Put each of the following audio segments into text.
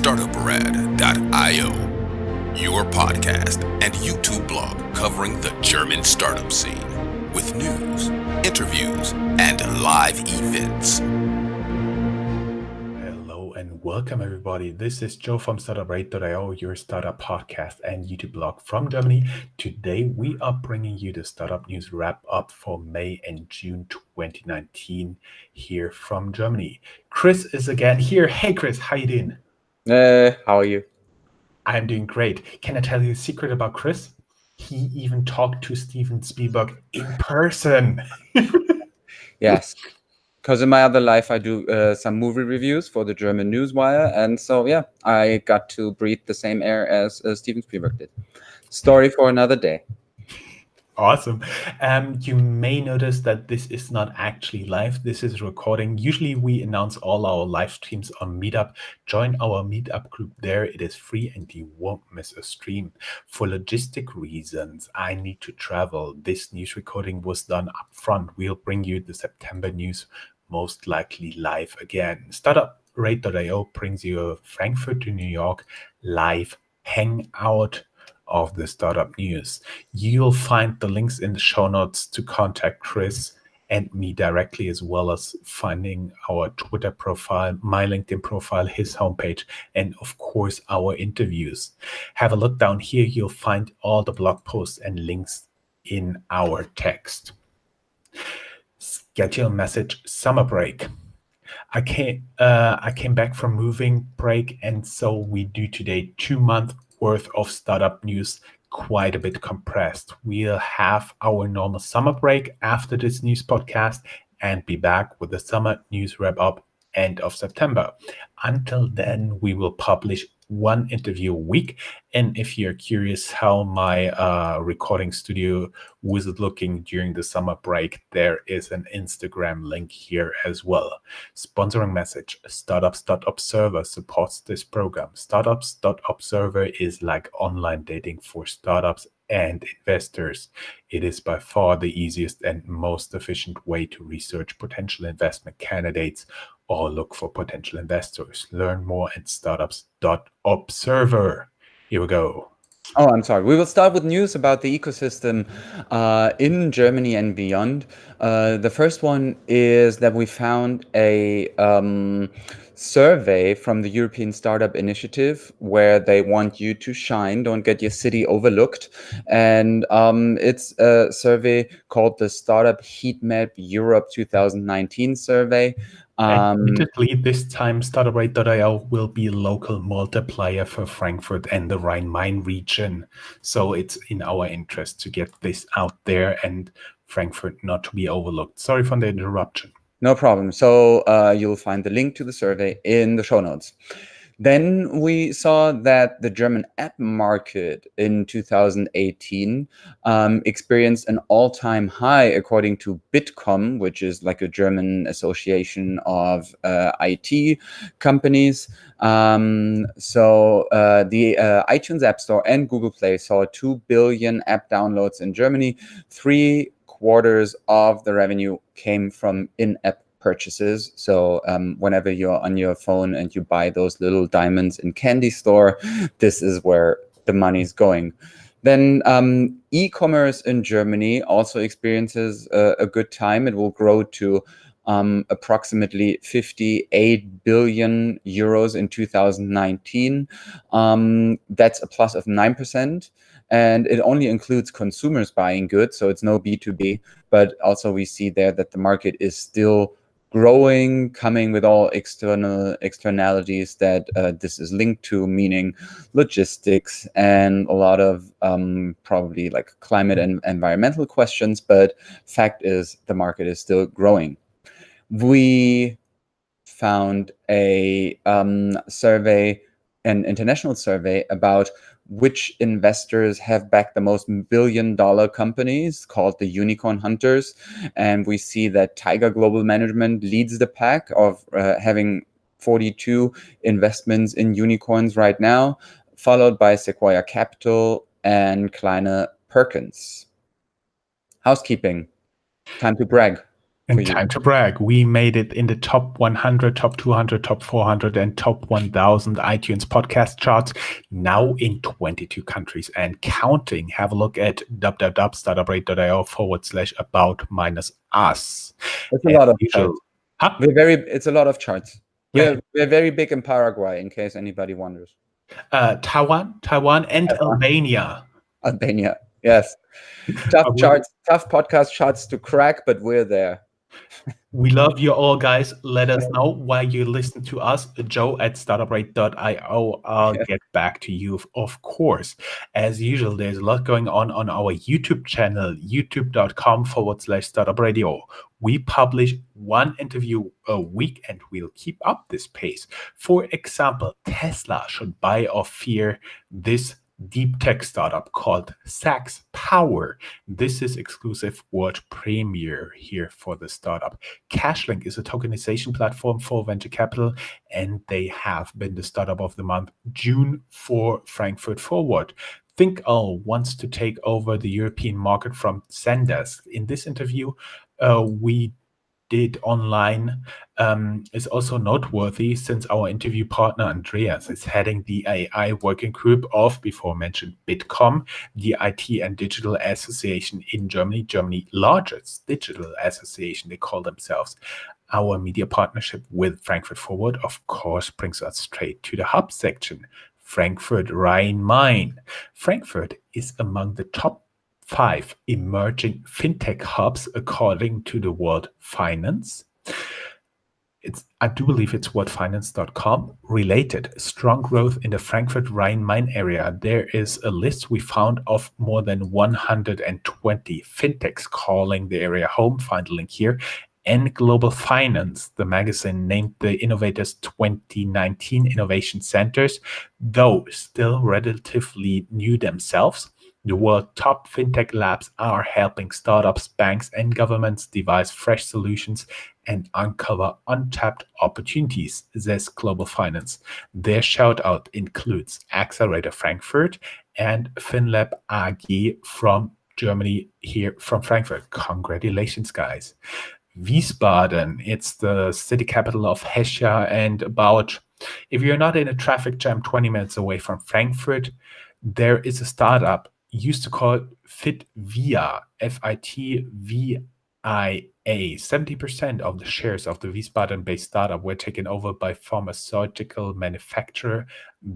Startuprad.io, your podcast and YouTube blog covering the German startup scene with news, interviews, and live events. Hello and welcome everybody. This is Joe from Startuprad.io, your startup podcast and YouTube blog from Germany. Today we are bringing you the startup news wrap up for May and June 2019 here from Germany. Chris is again here. Hey Chris, how you doing? How are you? I'm doing great. Can I tell you a secret about Chris? He even talked to Steven Spielberg in person. Yes, because in my other life I do some movie reviews for the German Newswire, and so yeah, I got to breathe the same air as Steven Spielberg did. Story for another day. Awesome. You may notice that this is not actually live. This is recording. Usually we announce all our live streams on Meetup. Join our Meetup group there. It is free and you won't miss a stream. For logistic reasons, I need to travel. This news recording was done upfront. We'll bring you the September news most likely live again. Startuprad.io brings you a Frankfurt to New York live hangout of the startup news. You'll find the links in the show notes to contact Chris and me directly, as well as finding our Twitter profile, my LinkedIn profile, his homepage, and of course our interviews. Have a look down here. You'll find all the blog posts and links in our text. Schedule message: summer break. I came back from moving break, and so we do today 2 months worth of startup news, quite a bit compressed. We'll have our normal summer break after this news podcast and be back with the summer news wrap up end of September. Until then, we will publish one interview a week. And if you're curious how my recording studio was looking during the summer break, there is an Instagram link here as well. Sponsoring message: Startups.Observer supports this program. Startups.Observer is like online dating for startups and investors. It is by far the easiest and most efficient way to research potential investment candidates or look for potential investors. Learn more at startups.observer. Here we go. Oh, I'm sorry. We will start with news about the ecosystem in Germany and beyond. The first one is that we found a survey from the European Startup Initiative where they want you to shine, don't get your city overlooked. And it's a survey called the Startup Heatmap Europe 2019 survey. Admittedly, this time Startuprad.io will be a local multiplier for Frankfurt and the Rhine-Main region. So it's in our interest to get this out there and Frankfurt not to be overlooked. Sorry for the interruption. No problem. So you'll find the link to the survey in the show notes. Then we saw that the German app market in 2018 experienced an all-time high, according to Bitkom, which is like a German association of IT companies. So the iTunes App Store and Google Play saw 2 billion app downloads in Germany. 3/4 of the revenue came from in-app purchases. So whenever you're on your phone and you buy those little diamonds in candy store, this is where the money's going. Then e-commerce in Germany also experiences a good time. It will grow to approximately 58 billion euros in 2019. That's a plus of 9%. And it only includes consumers buying goods, so it's no B2B. But also we see there that the market is still growing, coming with all externalities that this is linked to, meaning logistics and a lot of probably like climate and environmental questions. But fact is, the market is still growing. We found a survey, an international survey about which investors have backed the most billion-dollar companies, called the Unicorn Hunters. And we see that Tiger Global Management leads the pack of having 42 investments in unicorns right now, followed by Sequoia Capital and Kleiner Perkins. Housekeeping. Time to brag. And time to brag. We made it in the top 100, top 200, top 400, and top 1000 iTunes podcast charts, now in 22 countries and counting. Have a look at www.startuprad.io/about-us. It's a lot of charts. Huh? It's a lot of charts. Yeah. We're very big in Paraguay, in case anybody wonders. Taiwan, and Albania. Albania, yes. Tough charts, tough podcast charts to crack, but we're there. We love you all, guys. Let us know why you listen to us. Joe at Startuprad.io. I'll get back to you, of course. As usual, there's a lot going on our YouTube channel, youtube.com/startupradio. We publish one interview a week, and we'll keep up this pace. For example, Tesla should buy or fear this deep tech startup called Sachs Power. This is exclusive world premiere here for the startup. Cashlink is a tokenization platform for venture capital, and they have been the startup of the month, June, for Frankfurt Forward. ThinkAll wants to take over the European market from Zendesk. In this interview, we did online is also noteworthy since our interview partner Andreas is heading the AI working group of, before mentioned, Bitkom, the IT and Digital Association in Germany, Germany's largest digital association, they call themselves. Our media partnership with Frankfurt Forward, of course, brings us straight to the hub section, Frankfurt Rhine-Main. Frankfurt is among the top 5 emerging fintech hubs according to the World Finance. I do believe it's worldfinance.com. Related, strong growth in the Frankfurt Rhine-Main area. There is a list we found of more than 120 fintechs calling the area home. Find the link here. And Global Finance, the magazine, named the Innovators 2019 Innovation Centers, though still relatively new themselves. The world's top fintech labs are helping startups, banks, and governments devise fresh solutions and uncover untapped opportunities, says Global Finance. Their shout-out includes Accelerator Frankfurt and FinLab AG from Germany, here from Frankfurt. Congratulations, guys. Wiesbaden, it's the city capital of Hesse, and about, if you're not in a traffic jam 20 minutes away from Frankfurt, there is a startup used to call it FitVia, FITVIA. 70% of the shares of the Wiesbaden-based startup were taken over by pharmaceutical manufacturer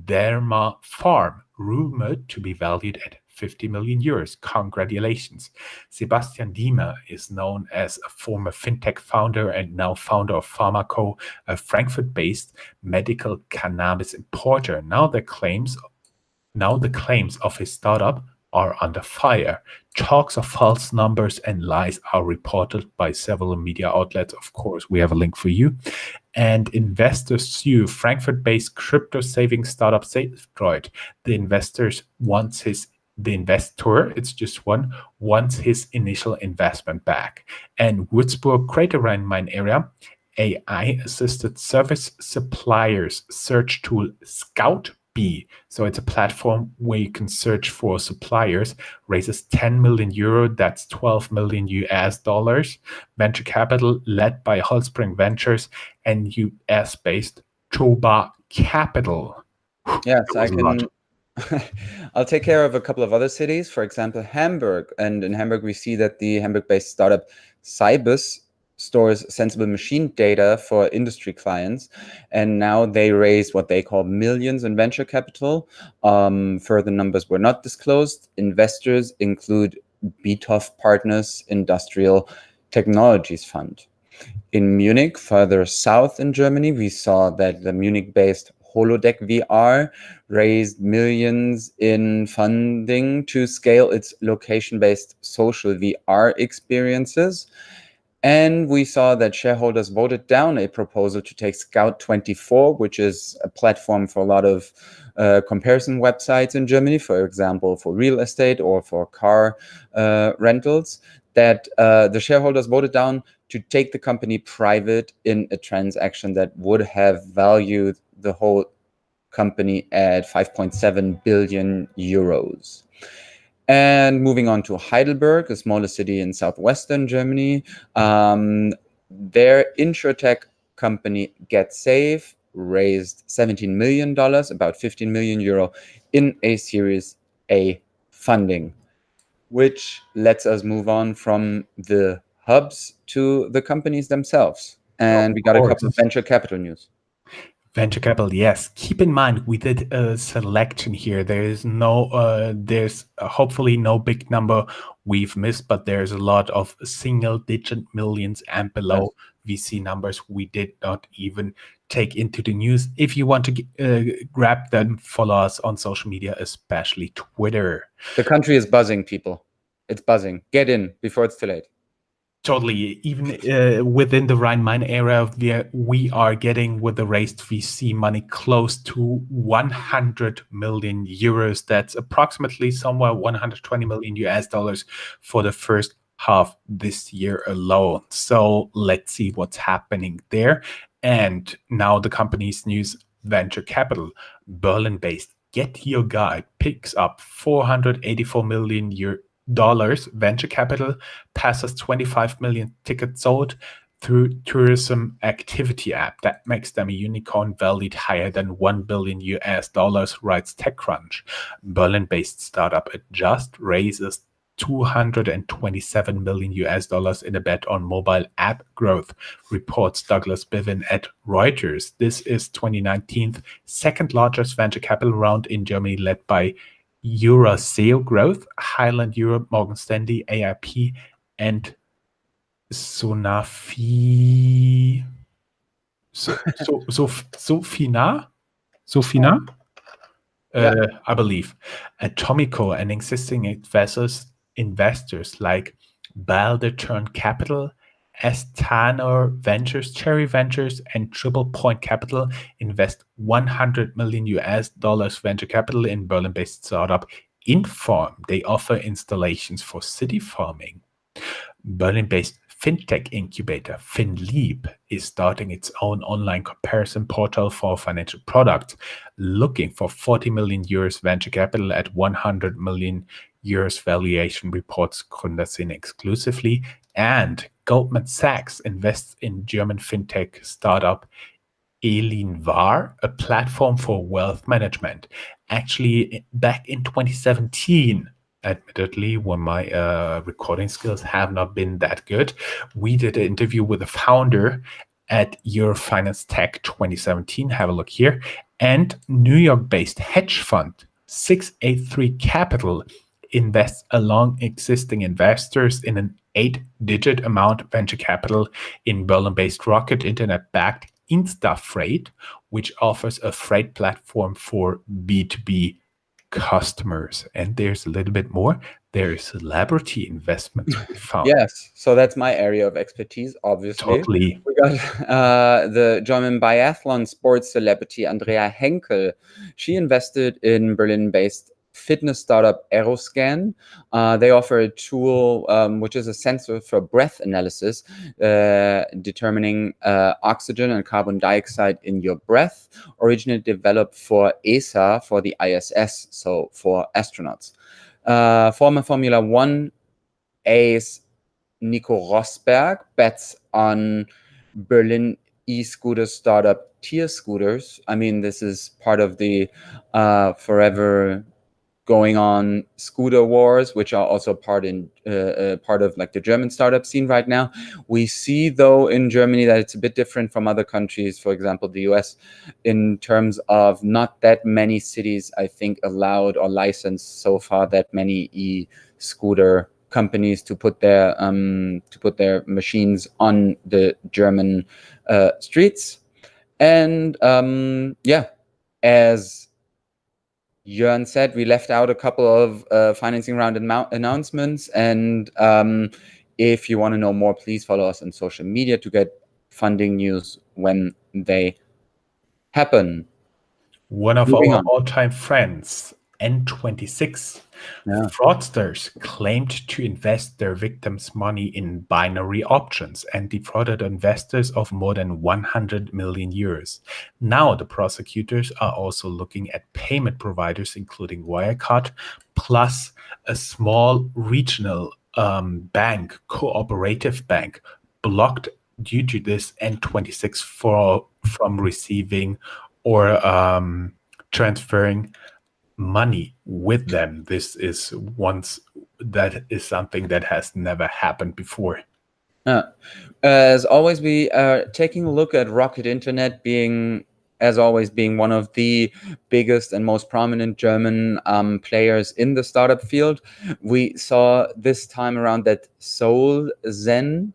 Derma Farm, rumored to be valued at 50 million euros. Congratulations. Sebastian Diemer is known as a former fintech founder and now founder of Pharmaco, a Frankfurt-based medical cannabis importer. Now the claims of his startup are under fire. Talks of false numbers and lies are reported by several media outlets. Of course, we have a link for you. And investors sue Frankfurt-based crypto savings startup SafeDroid. The investor, it's just one, wants his initial investment back. And Würzburg, Greater Rhine-Main area, AI-assisted service suppliers search tool Scout B. So it's a platform where you can search for suppliers, raises 10 million euro, that's 12 million US dollars. Venture capital led by Holzspring Ventures and US-based Choba Capital. Yes, I can. I'll take care of a couple of other cities, for example, Hamburg. And in Hamburg, we see that the Hamburg-based startup Cybus stores sensible machine data for industry clients, and now they raise what they call millions in venture capital. Further numbers were not disclosed. Investors include Beethoff Partners Industrial Technologies Fund. In Munich, further south in Germany, we saw that the Munich-based Holodeck VR raised millions in funding to scale its location-based social VR experiences. And we saw that shareholders voted down a proposal to take Scout24, which is a platform for a lot of comparison websites in Germany, for example, for real estate or for car rentals, that the shareholders voted down to take the company private in a transaction that would have valued the whole company at 5.7 billion euros. And moving on to Heidelberg, a smaller city in southwestern Germany, their insurtech company GetSafe raised $17 million, about 15 million euro, in a Series A funding, which lets us move on from the hubs to the companies themselves. And we got a couple of venture capital news. Venture capital, yes. Keep in mind, we did a selection here. There's hopefully no big number we've missed, but there's a lot of single-digit millions and below VC numbers we did not even take into the news. If you want to grab them, follow us on social media, especially Twitter. The country is buzzing, people. It's buzzing. Get in before it's too late. Totally. Even within the Rhine-Main area, we are getting with the raised VC money close to 100 million euros. That's approximately somewhere 120 million US dollars for the first half this year alone. So let's see what's happening there. And now the company's news. Venture capital, Berlin-based Get Your Guide, picks up 484 million dollars venture capital, passes 25 million tickets sold through tourism activity app. That makes them a unicorn valued higher than 1 billion US dollars, writes TechCrunch. Berlin-based startup Adjust raises 227 million US dollars in a bet on mobile app growth, reports Douglas Bivin at Reuters. This is 2019's second largest venture capital round in Germany, led by Euraseo Growth, Highland Europe, Morgan Stanley, AIP, and Sonafi. Sofina? I believe. Atomico and existing investors like Balderturn Capital, Estanor Ventures, Cherry Ventures, and Triple Point Capital invest 100 million US dollars venture capital in Berlin-based startup Inform. They offer installations for city farming. Berlin-based fintech incubator FinLeap is starting its own online comparison portal for financial products, looking for 40 million euros venture capital at 100 million euros valuation, reports Gründersinn exclusively. And Goldman Sachs invests in German fintech startup Elinvar, a platform for wealth management. Actually, back in 2017, admittedly, when my recording skills have not been that good, we did an interview with the founder at Eurofinance Tech 2017. Have a look here. And New York-based hedge fund 683 Capital invests along existing investors in an 8-digit amount venture capital in Berlin-based rocket internet-backed InstaFreight, which offers a freight platform for B2B customers. And there's a little bit more. There is celebrity investments we found. Yes, so that's my area of expertise, obviously. Totally. We got the German biathlon sports celebrity Andrea Henkel. She invested in Berlin-based fitness startup Aeroscan. They offer a tool which is a sensor for breath analysis, determining oxygen and carbon dioxide in your breath, originally developed for ESA, for the ISS, so for astronauts. Former Formula One ace Nico Rosberg bets on Berlin e-scooter startup Tier Scooters. I mean, this is part of the forever going on scooter wars, which are also part of like the German startup scene right now. We see though in Germany that it's a bit different from other countries, for example the US, in terms of not that many cities I think allowed or licensed so far that many e-scooter companies to put their machines on the German streets. And yeah, as Joern said, we left out a couple of financing round announcements. And if you want to know more, please follow us on social media to get funding news when they happen. One of our all-time friends, N26, fraudsters claimed to invest their victims' money in binary options and defrauded investors of more than 100 million euros. Now the prosecutors are also looking at payment providers, including Wirecard, plus a small regional bank, cooperative bank, blocked due to this N26 from receiving or transferring money with them. This is something that has never happened before. As always, we are taking a look at Rocket Internet being one of the biggest and most prominent German players in the startup field. We saw this time around that Solzen,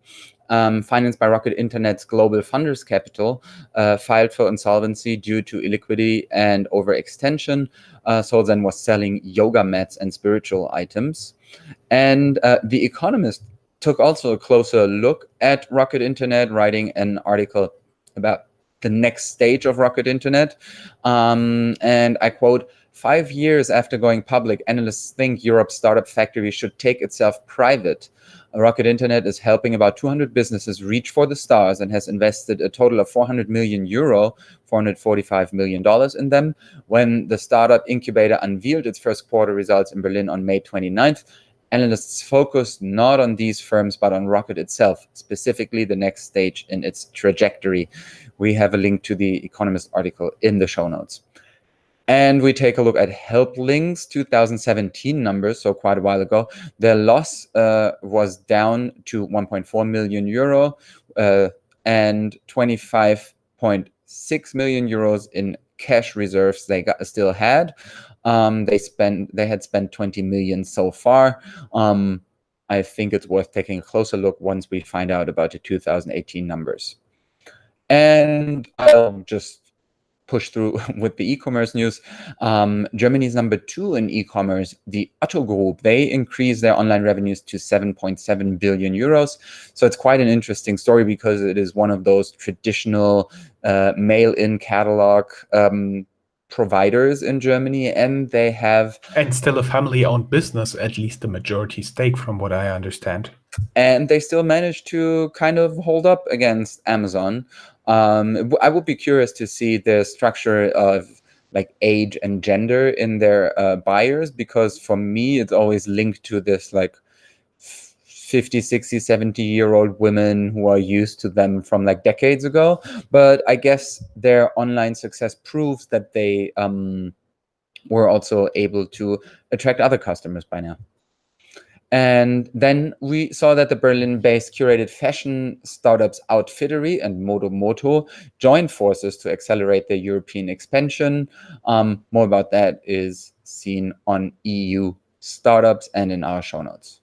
financed by Rocket Internet's global funders capital, filed for insolvency due to illiquidity and overextension. Solzen was selling yoga mats and spiritual items. And The Economist took also a closer look at Rocket Internet, writing an article about the next stage of Rocket Internet. And I quote, 5 years after going public, analysts think Europe's startup factory should take itself private. Rocket Internet is helping about 200 businesses reach for the stars and has invested a total of 400 million euro, $445 million in them. When the startup incubator unveiled its first quarter results in Berlin on May 29th, analysts focused not on these firms, but on Rocket itself, specifically the next stage in its trajectory. We have a link to the Economist article in the show notes. And we take a look at HelpLink's 2017 numbers, so quite a while ago. Their loss was down to 1.4 million euro and 25.6 million euros in cash reserves they still had. They had spent 20 million so far. I think it's worth taking a closer look once we find out about the 2018 numbers. And I'll just push through with the e-commerce news. Germany's number 2 in e-commerce, the Otto Group, they increased their online revenues to 7.7 billion euros. So it's quite an interesting story because it is one of those traditional mail-in catalog providers in Germany, and they have... And still a family-owned business, at least the majority stake from what I understand. And they still manage to kind of hold up against Amazon. I would be curious to see the structure of like age and gender in their buyers, because for me, it's always linked to this like 50, 60, 70-year-old women who are used to them from like decades ago. But I guess their online success proves that they were also able to attract other customers by now. And then we saw that the Berlin-based curated fashion startups Outfittery and Moto joined forces to accelerate their European expansion. More about that is seen on EU Startups and in our show notes.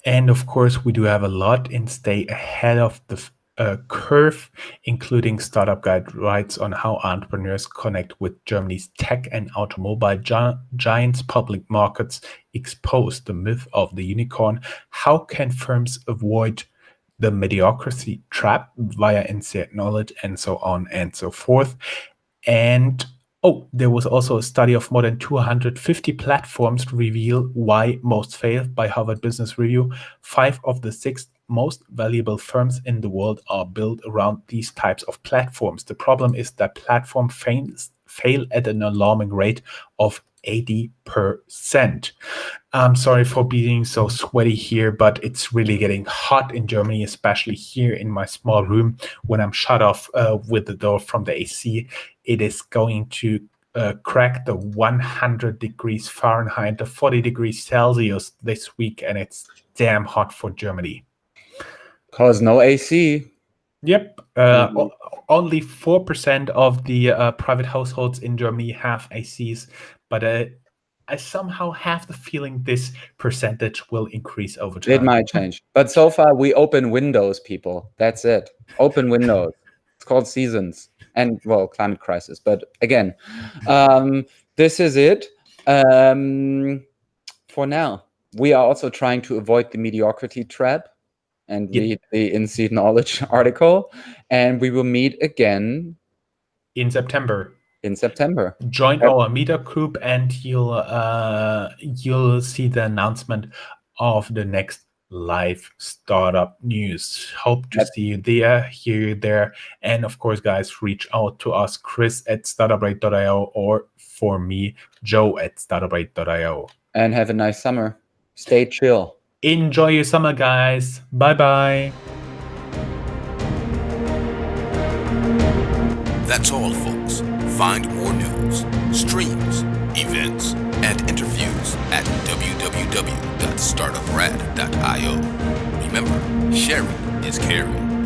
And of course, we do have a lot in Stay Ahead of the Curve, including Startup Guide writes on how entrepreneurs connect with Germany's tech and automobile giants. Public markets expose the myth of the unicorn. How can firms avoid the mediocrity trap via inside knowledge, and so on and so forth. And there was also a study of more than 250 platforms to reveal why most fail by Harvard Business Review. 5 of the 6 most valuable firms in the world are built around these types of platforms. The problem is that platforms fail at an alarming rate of 80%. I'm sorry for being so sweaty here, but it's really getting hot in Germany, especially here in my small room. When I'm shut off with the door from the AC, it is going to crack the 100 degrees Fahrenheit, the 40 degrees Celsius this week, and it's damn hot for Germany. Cause no AC. Yep. Only 4% of the private households in Germany have ACs, but I somehow have the feeling this percentage will increase over time. It might change. But so far, we open windows, people. That's it. Open windows. It's called seasons and, well, climate crisis. But again, this is it for now. We are also trying to avoid the mediocrity trap and read the Inside Knowledge article. And we will meet again in September. Join our meetup group, and you'll see the announcement of the next live startup news. Hope to see you there, hear you there. And of course, guys, reach out to us, Chris at Startuprad.io, or for me, Joe at Startuprad.io. And have a nice summer. Stay chill. Enjoy your summer, guys. Bye-bye. That's all, folks. Find more news, streams, events, and interviews at www.startuprad.io. Remember, sharing is caring.